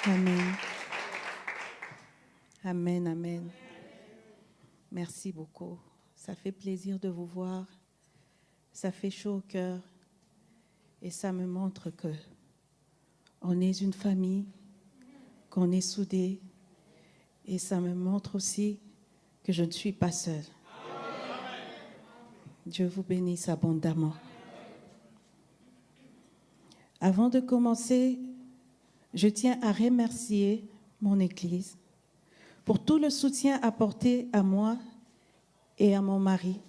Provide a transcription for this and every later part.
Amen. Amen, amen. Merci beaucoup. Ça fait plaisir de vous voir. Ça fait chaud au cœur. Et ça me montre que on est une famille, qu'on est soudés. Et ça me montre aussi que je ne suis pas seule. Dieu vous bénisse abondamment. Avant de commencer, je tiens à remercier mon Église pour tout le soutien apporté à moi et à mon mari.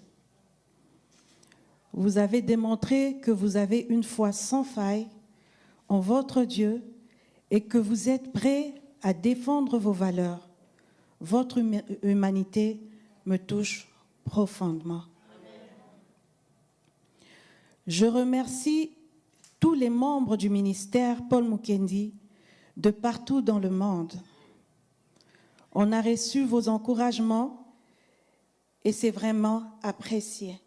Vous avez démontré que vous avez une foi sans faille en votre Dieu et que vous êtes prêts à défendre vos valeurs. Votre humanité me touche profondément. Je remercie tous les membres du ministère Paul Mukendi de partout dans le monde. On a reçu vos encouragements et c'est vraiment apprécié.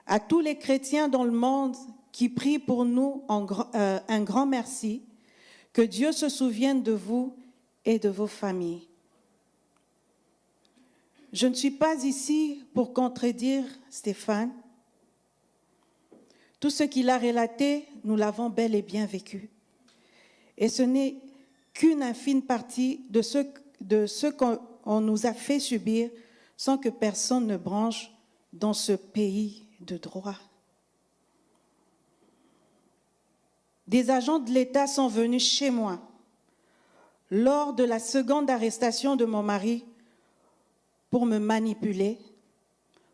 À tous les chrétiens dans le monde qui prient pour nous, un grand merci. Que Dieu se souvienne de vous et de vos familles. Je ne suis pas ici pour contredire Stéphane. Tout ce qu'il a relaté, nous l'avons bel et bien vécu. Et ce n'est qu'une infime partie de ce qu'on nous a fait subir sans que personne ne branche dans ce pays de droit. Des agents de l'État sont venus chez moi lors de la seconde arrestation de mon mari pour me manipuler,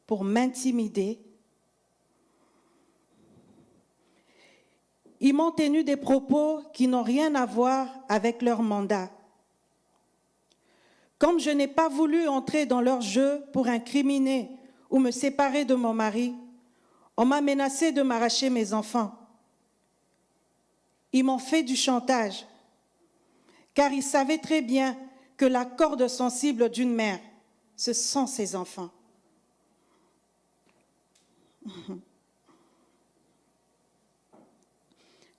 pour m'intimider. Ils m'ont tenu des propos qui n'ont rien à voir avec leur mandat. Comme je n'ai pas voulu entrer dans leur jeu pour incriminer ou me séparer de mon mari, on m'a menacé de m'arracher mes enfants. Ils m'ont fait du chantage, car ils savaient très bien que la corde sensible d'une mère, ce sont ses enfants.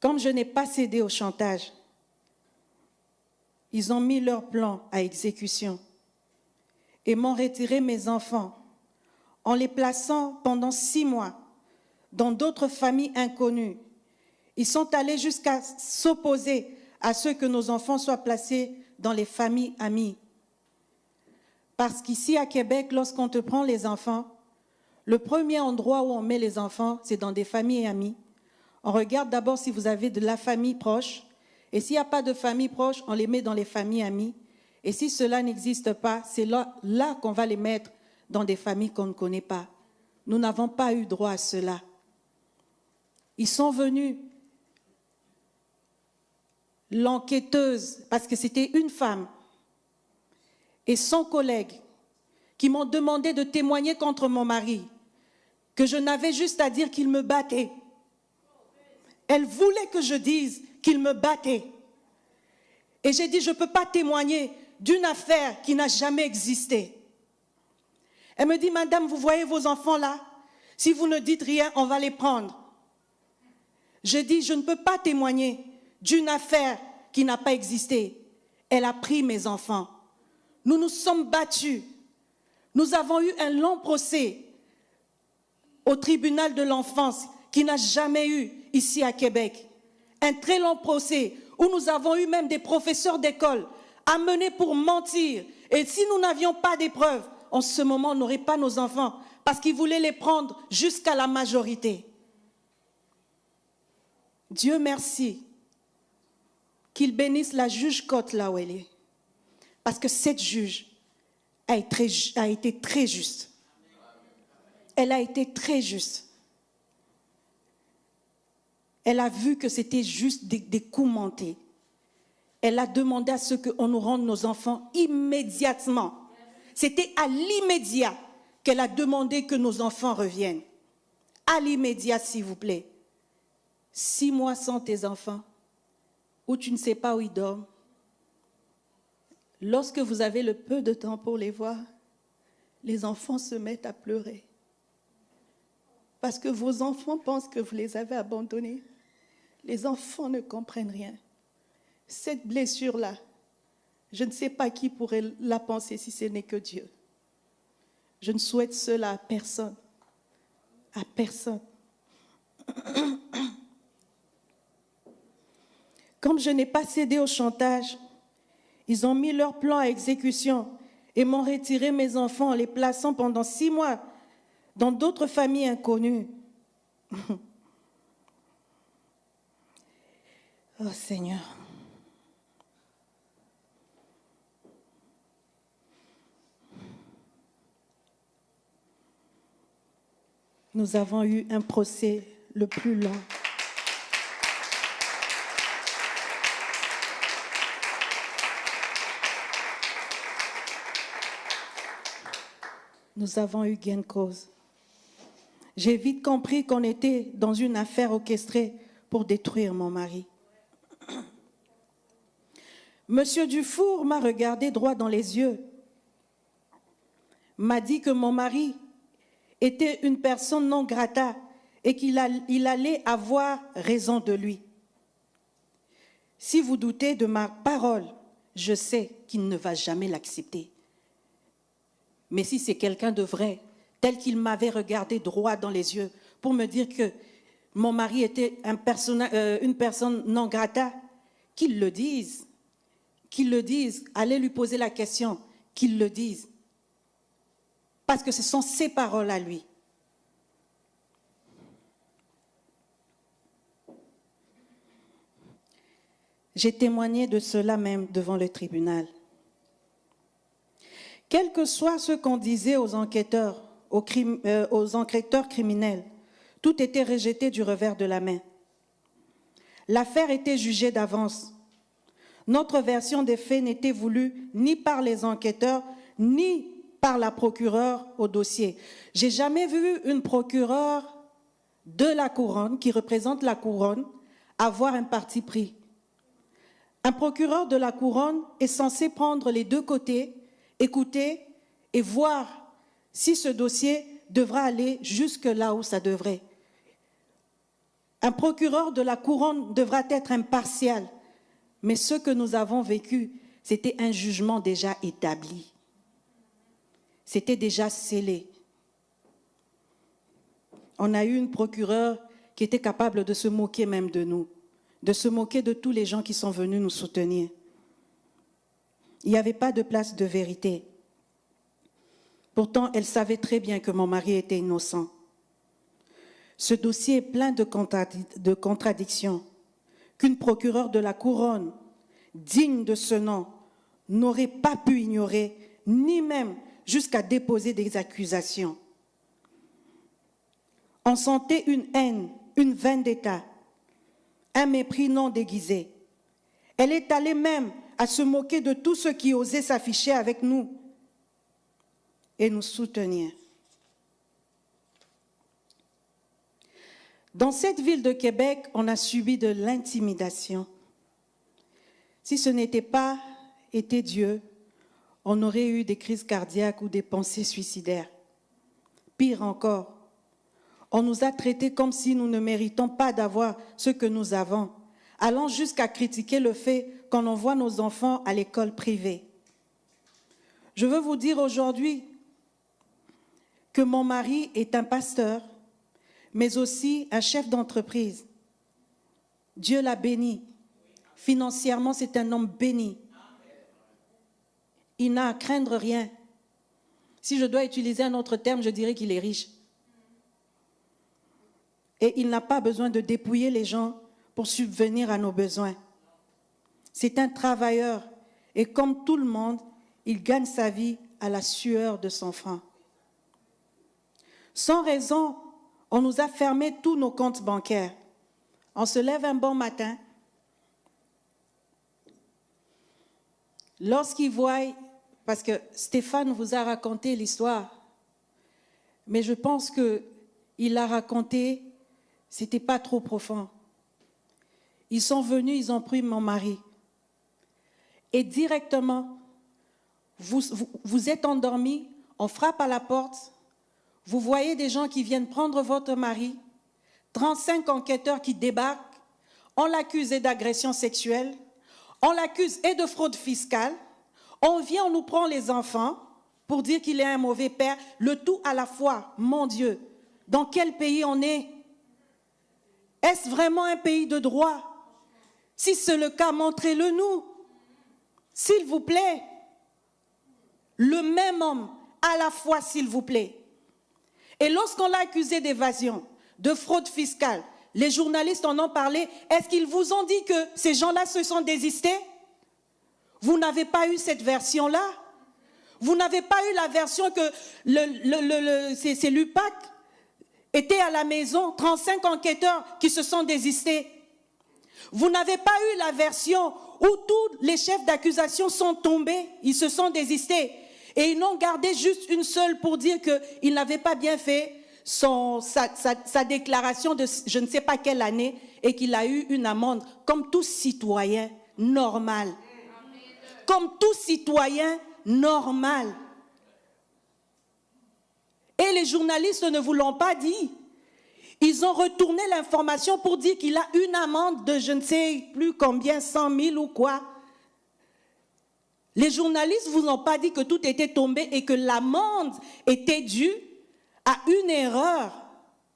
Comme je n'ai pas cédé au chantage, ils ont mis leur plan à exécution et m'ont retiré mes enfants en les plaçant pendant 6 mois dans d'autres familles inconnues. Ils sont allés jusqu'à s'opposer à ce que nos enfants soient placés dans les familles amies. Parce qu'ici à Québec, lorsqu'on te prend les enfants, le premier endroit où on met les enfants, c'est dans des familles amies. On regarde d'abord si vous avez de la famille proche. Et s'il n'y a pas de famille proche, on les met dans les familles amies. Et si cela n'existe pas, c'est là qu'on va les mettre dans des familles qu'on ne connaît pas. Nous n'avons pas eu droit à cela. Ils sont venus, l'enquêteuse, parce que c'était une femme, et son collègue, qui m'ont demandé de témoigner contre mon mari, que je n'avais juste à dire qu'il me battait. Elle voulait que je dise qu'il me battait. Et j'ai dit, je ne peux pas témoigner d'une affaire qui n'a jamais existé. Elle me dit, madame, vous voyez vos enfants là? Si vous ne dites rien, on va les prendre. Je dis, je ne peux pas témoigner d'une affaire qui n'a pas existé. Elle a pris mes enfants. Nous nous sommes battus. Nous avons eu un long procès au tribunal de l'enfance qui n'a jamais eu ici à Québec. Un très long procès où nous avons eu même des professeurs d'école amenés pour mentir. Et si nous n'avions pas des preuves, en ce moment, on n'aurait pas nos enfants parce qu'ils voulaient les prendre jusqu'à la majorité. Dieu merci qu'il bénisse la juge Côte là où elle est. Parce que cette juge a été très juste. Elle a été très juste. Elle a vu que c'était juste des coups montés. Elle a demandé à ce qu'on nous rende nos enfants immédiatement. C'était à l'immédiat qu'elle a demandé que nos enfants reviennent. À l'immédiat, s'il vous plaît. 6 mois sans tes enfants, où tu ne sais pas où ils dorment. Lorsque vous avez le peu de temps pour les voir, les enfants se mettent à pleurer. Parce que vos enfants pensent que vous les avez abandonnés. Les enfants ne comprennent rien. cette blessure-là, je ne sais pas qui pourrait la penser si ce n'est que Dieu. Je ne souhaite cela à personne. À personne. Comme je n'ai pas cédé au chantage, ils ont mis leur plan à exécution et m'ont retiré mes enfants en les plaçant pendant 6 mois dans d'autres familles inconnues. Oh Seigneur. Nous avons eu un procès le plus long. Nous avons eu gain de cause. J'ai vite compris qu'on était dans une affaire orchestrée pour détruire mon mari. Monsieur Dufour m'a regardé droit dans les yeux, m'a dit que mon mari était une personne non grata et qu'il allait avoir raison de lui. Si vous doutez de ma parole, je sais qu'il ne va jamais l'accepter. Mais si c'est quelqu'un de vrai, tel qu'il m'avait regardé droit dans les yeux pour me dire que mon mari était une personne non grata, qu'il le dise. Qu'il le dise. Allez lui poser la question, qu'il le dise. Parce que ce sont ses paroles à lui. J'ai témoigné de cela même devant le tribunal. Quel que soit ce qu'on disait aux enquêteurs, aux enquêteurs criminels, tout était rejeté du revers de la main. L'affaire était jugée d'avance. Notre version des faits n'était voulue ni par les enquêteurs, ni par la procureure au dossier. J'ai jamais vu une procureure de la couronne, qui représente la couronne, avoir un parti pris. Un procureur de la couronne est censé prendre les deux côtés, écouter et voir si ce dossier devra aller jusque là où ça devrait. Un procureur de la couronne devra être impartial, mais ce que nous avons vécu, c'était un jugement déjà établi. C'était déjà scellé. On a eu une procureure qui était capable de se moquer même de nous, de se moquer de tous les gens qui sont venus nous soutenir. Il n'y avait pas de place de vérité. Pourtant, elle savait très bien que mon mari était innocent. Ce dossier est plein de contradictions qu'une procureure de la couronne, digne de ce nom, n'aurait pas pu ignorer, ni même jusqu'à déposer des accusations. On sentait une haine, une vendetta, un mépris non déguisé. Elle est allée même à se moquer de tous ceux qui osaient s'afficher avec nous et nous soutenir. Dans cette ville de Québec, on a subi de l'intimidation. Si ce n'était pas été Dieu, on aurait eu des crises cardiaques ou des pensées suicidaires. Pire encore, on nous a traités comme si nous ne méritons pas d'avoir ce que nous avons, allant jusqu'à critiquer le fait qu'on envoie nos enfants à l'école privée. Je veux vous dire aujourd'hui que mon mari est un pasteur, mais aussi un chef d'entreprise. Dieu l'a béni. Financièrement, c'est un homme béni. Il n'a à craindre rien. Si je dois utiliser un autre terme, je dirais qu'il est riche. Et il n'a pas besoin de dépouiller les gens pour subvenir à nos besoins. C'est un travailleur et comme tout le monde, il gagne sa vie à la sueur de son front. Sans raison, on nous a fermé tous nos comptes bancaires. On se lève un bon matin. Lorsqu'il voit, parce que Stéphane vous a raconté l'histoire, mais je pense qu'il l'a raconté, c'était pas trop profond. Ils sont venus, ils ont pris mon mari. Et directement, vous êtes endormis, on frappe à la porte, vous voyez des gens qui viennent prendre votre mari, 35 enquêteurs qui débarquent, on l'accuse d'agression sexuelle, On l'accuse et de fraude fiscale. On vient, on nous prend les enfants pour dire qu'il est un mauvais père. Le tout à la fois. Mon Dieu, dans quel pays on est? Est-ce vraiment un pays de droit? Si c'est le cas, montrez-le nous. S'il vous plaît. Le même homme, à la fois, s'il vous plaît. Et lorsqu'on l'a accusé d'évasion, de fraude fiscale, les journalistes en ont parlé. Est-ce qu'ils vous ont dit que ces gens-là se sont désistés? Vous n'avez pas eu cette version-là? Vous n'avez pas eu la version que c'est l'UPAC était à la maison, 35 enquêteurs qui se sont désistés. Vous n'avez pas eu la version où tous les chefs d'accusation sont tombés, ils se sont désistés. Et ils n'ont gardé juste une seule pour dire qu'il n'avait pas bien fait sa déclaration de je ne sais pas quelle année et qu'il a eu une amende comme tout citoyen normal. Comme tout citoyen normal. Et les journalistes ne vous l'ont pas dit. Ils ont retourné l'information pour dire qu'il a une amende de je ne sais plus combien, 100 000 ou quoi. Les journalistes ne vous ont pas dit que tout était tombé et que l'amende était due à une erreur.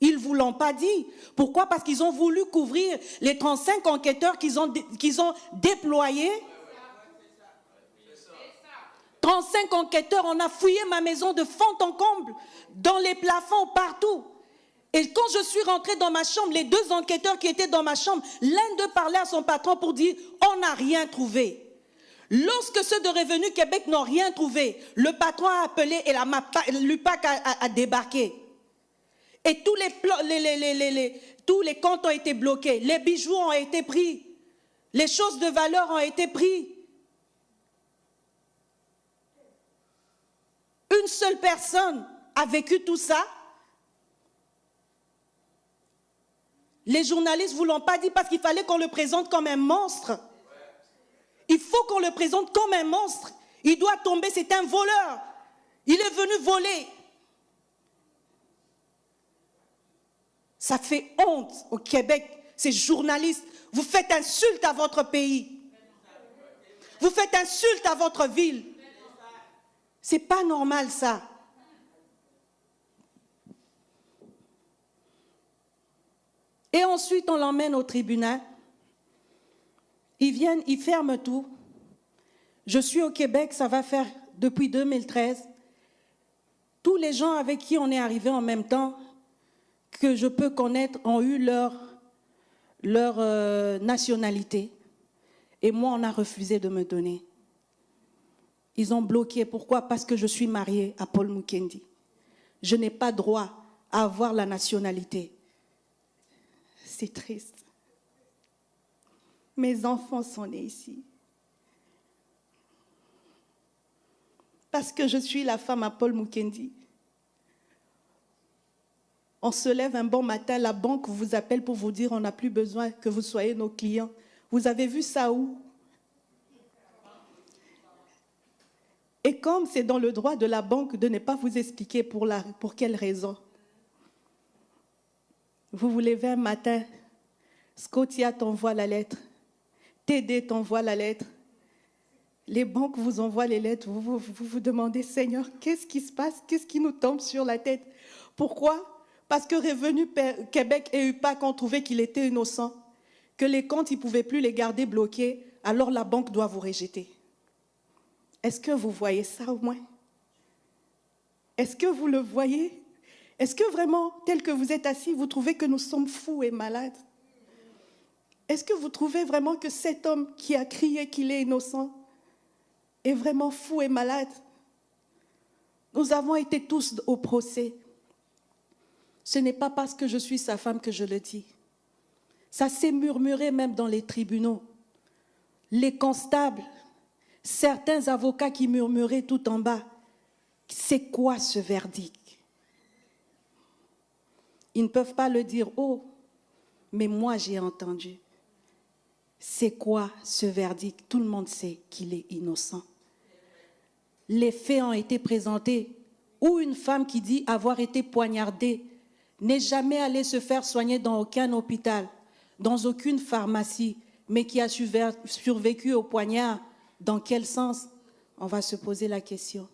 Ils ne vous l'ont pas dit. Pourquoi? Parce qu'ils ont voulu couvrir les 35 enquêteurs qu'ils ont déployés. 35 enquêteurs, on a fouillé ma maison de fond en comble, dans les plafonds, partout. Et quand je suis rentrée dans ma chambre, les deux enquêteurs qui étaient dans ma chambre, l'un d'eux parlait à son patron pour dire « on n'a rien trouvé ». Lorsque ceux de Revenu Québec n'ont rien trouvé, le patron a appelé et l'UPAC a débarqué. Et tous les comptes ont été bloqués, les bijoux ont été pris, les choses de valeur ont été prises. Une seule personne a vécu tout ça. Les journalistes ne vous l'ont pas dit parce qu'il fallait qu'on le présente comme un monstre. Il faut qu'on le présente comme un monstre. Il doit tomber, c'est un voleur. Il est venu voler. Ça fait honte au Québec, ces journalistes. Vous faites insulte à votre pays. Vous faites insulte à votre ville. C'est pas normal ça. Et ensuite, on l'emmène au tribunal. Ils viennent, ils ferment tout. Je suis au Québec, ça va faire depuis 2013. Tous les gens avec qui on est arrivé en même temps, que je peux connaître, ont eu leur nationalité. Et moi, on a refusé de me donner. Ils ont bloqué. Pourquoi? Parce que je suis mariée à Paul Mukendi. Je n'ai pas droit à avoir la nationalité. C'est triste. Mes enfants sont nés ici. Parce que je suis la femme à Paul Mukendi. On se lève un bon matin, la banque vous appelle pour vous dire on n'a plus besoin que vous soyez nos clients. Vous avez vu ça où? Et comme c'est dans le droit de la banque de ne pas vous expliquer pour quelle raison. Vous vous levez un matin, Scotia t'envoie la lettre, TD t'envoie la lettre, les banques vous envoient les lettres, vous vous demandez, Seigneur, qu'est-ce qui se passe? Qu'est-ce qui nous tombe sur la tête? Pourquoi? Parce que Revenu Québec et UPAC ont trouvé qu'il était innocent, que les comptes, ils ne pouvaient plus les garder bloqués, alors la banque doit vous rejeter. Est-ce que vous voyez ça au moins? Est-ce que vous le voyez? Est-ce que vraiment, tel que vous êtes assis, vous trouvez que nous sommes fous et malades? Est-ce que vous trouvez vraiment que cet homme qui a crié qu'il est innocent est vraiment fou et malade? Nous avons été tous au procès. Ce n'est pas parce que je suis sa femme que je le dis. Ça s'est murmuré même dans les tribunaux. Les constables, certains avocats qui murmuraient tout en bas. C'est quoi ce verdict? Ils ne peuvent pas le dire haut, mais moi j'ai entendu. C'est quoi ce verdict? Tout le monde sait qu'il est innocent. Les faits ont été présentés. Ou une femme qui dit avoir été poignardée n'est jamais allée se faire soigner dans aucun hôpital, dans aucune pharmacie, mais qui a survécu au poignard. Dans quel sens? On va se poser la question.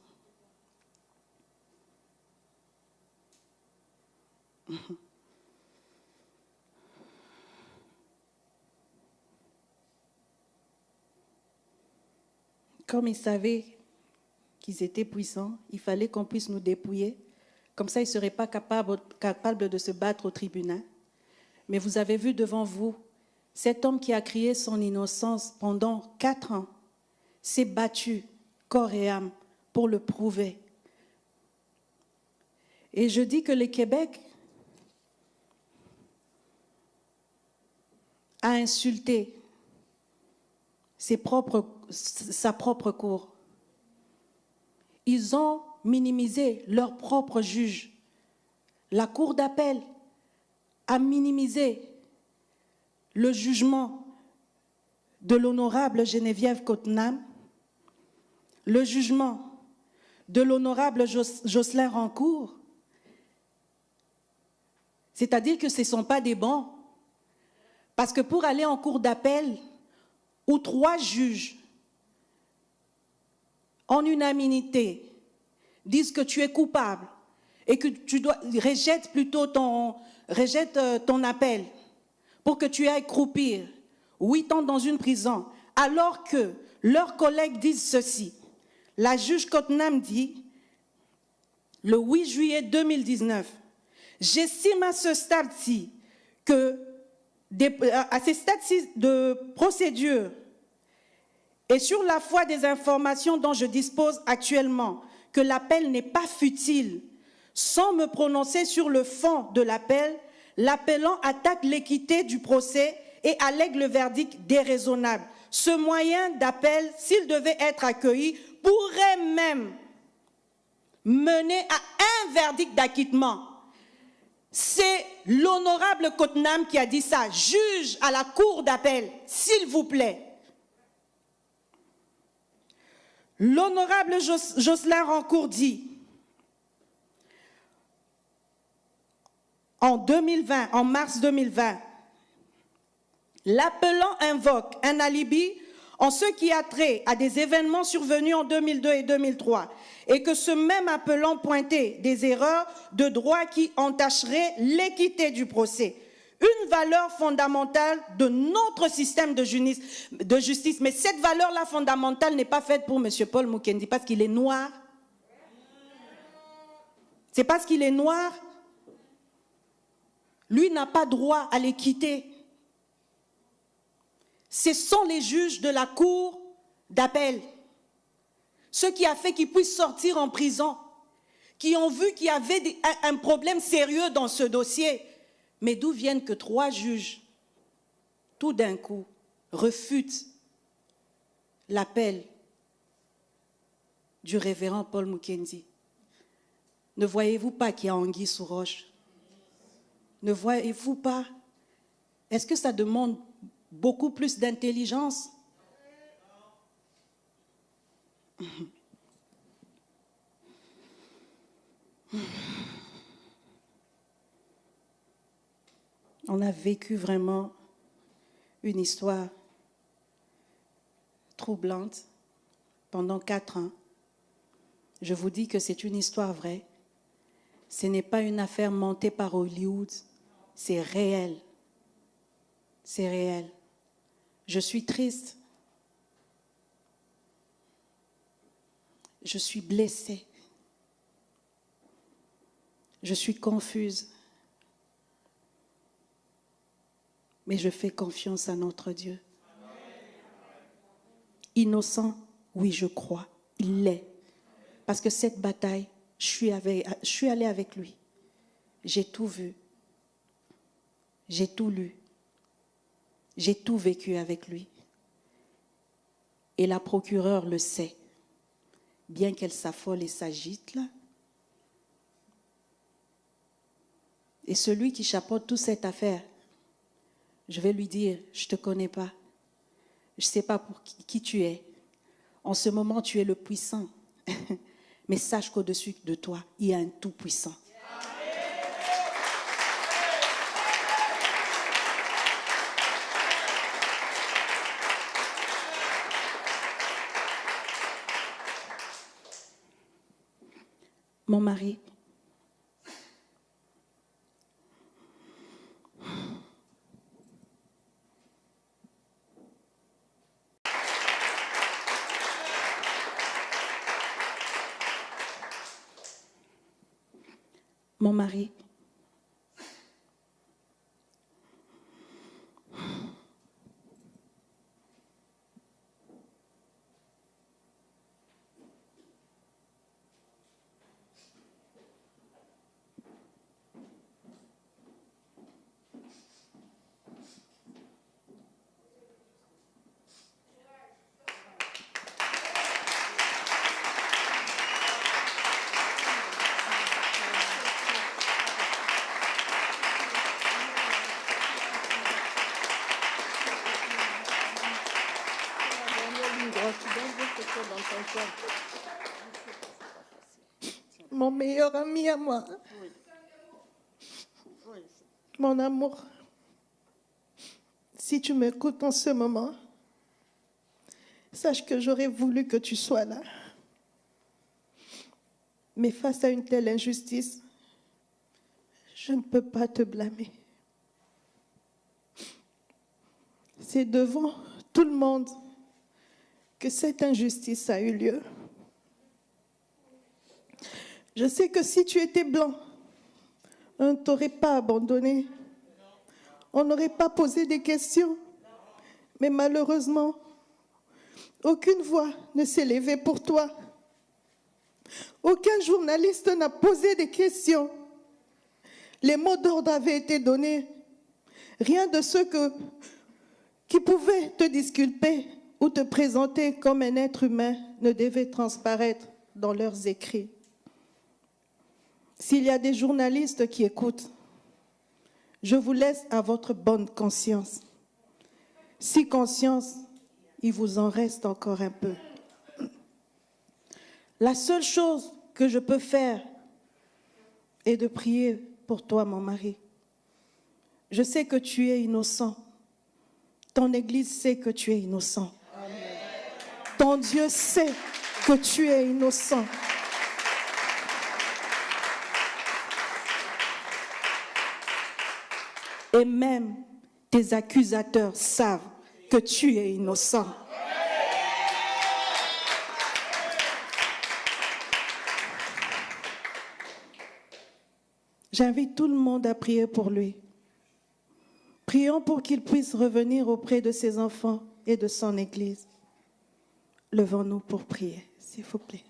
Comme ils savaient qu'ils étaient puissants, il fallait qu'on puisse nous dépouiller. Comme ça, ils ne seraient pas capables de se battre au tribunal. Mais vous avez vu devant vous, cet homme qui a crié son innocence pendant 4 ans s'est battu corps et âme pour le prouver. Et je dis que le Québec a insulté sa propre cour. Ils ont minimisé leur propre juge. La cour d'appel a minimisé le jugement de l'honorable Geneviève Cottenham, le jugement de l'honorable Jocelyn Rancourt. C'est-à-dire que ce ne sont pas des bons. Parce que pour aller en cour d'appel, où 3 juges, en unanimité, disent que tu es coupable et que tu rejette ton appel pour que tu ailles croupir 8 ans dans une prison, alors que leurs collègues disent ceci. La juge Cottenham dit, le 8 juillet 2019, j'estime à ce stade-ci de procédure et sur la foi des informations dont je dispose actuellement, que l'appel n'est pas futile. Sans me prononcer sur le fond de l'appel, l'appelant attaque l'équité du procès et allègue le verdict déraisonnable. Ce moyen d'appel, s'il devait être accueilli, pourrait même mener à un verdict d'acquittement. C'est l'honorable Cottenham qui a dit ça. Juge à la cour d'appel, s'il vous plaît. L'honorable Jocelyn Rancourt dit, en mars 2020, l'appelant invoque un alibi en ce qui a trait à des événements survenus en 2002 et 2003 et que ce même appelant pointait des erreurs de droit qui entacheraient l'équité du procès. Une valeur fondamentale de notre système de justice. Mais cette valeur-là fondamentale n'est pas faite pour M. Paul Mukendi parce qu'il est noir. C'est parce qu'il est noir. Lui n'a pas droit à l'équité. Ce sont les juges de la cour d'appel. Ceux qui ont fait qu'il puisse sortir en prison, qui ont vu qu'il y avait un problème sérieux dans ce dossier. Mais d'où viennent que 3 juges, tout d'un coup, refutent l'appel du révérend Paul Mukendi? Ne voyez-vous pas qu'il y a anguille sous roche? Ne voyez-vous pas? Est-ce que ça demande beaucoup plus d'intelligence? On a vécu vraiment une histoire troublante pendant 4 ans. Je vous dis que c'est une histoire vraie. Ce n'est pas une affaire montée par Hollywood. C'est réel. C'est réel. Je suis triste. Je suis blessée. Je suis confuse. Mais je fais confiance à notre Dieu. Innocent, oui, je crois. Il l'est. Parce que cette bataille, je suis allée avec lui. J'ai tout vu. J'ai tout lu. J'ai tout vécu avec lui. Et la procureure le sait. Bien qu'elle s'affole et s'agite là. Et celui qui chapeaute toute cette affaire, je vais lui dire, je ne te connais pas. Je ne sais pas pour qui tu es. En ce moment, tu es le puissant. Mais sache qu'au-dessus de toi, il y a un tout-puissant. mon mari. Mon mari. Mon meilleur ami à moi, mon amour, si tu m'écoutes en ce moment, sache que j'aurais voulu que tu sois là. Mais face à une telle injustice, je ne peux pas te blâmer. C'est devant tout le monde que cette injustice a eu lieu. Je sais que si tu étais blanc, on ne t'aurait pas abandonné. On n'aurait pas posé des questions. Mais malheureusement, aucune voix ne s'est levée pour toi. Aucun journaliste n'a posé des questions. Les mots d'ordre avaient été donnés. Rien de ceux qui pouvaient te disculper ou te présenter comme un être humain ne devait transparaître dans leurs écrits. S'il y a des journalistes qui écoutent, je vous laisse à votre bonne conscience. Si conscience, il vous en reste encore un peu. La seule chose que je peux faire est de prier pour toi, mon mari. Je sais que tu es innocent. Ton Église sait que tu es innocent. Amen. Ton Dieu sait que tu es innocent. Et même tes accusateurs savent que tu es innocent. J'invite tout le monde à prier pour lui. Prions pour qu'il puisse revenir auprès de ses enfants et de son Église. Levons-nous pour prier, s'il vous plaît.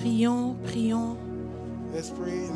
Prions, prions. Let's pray.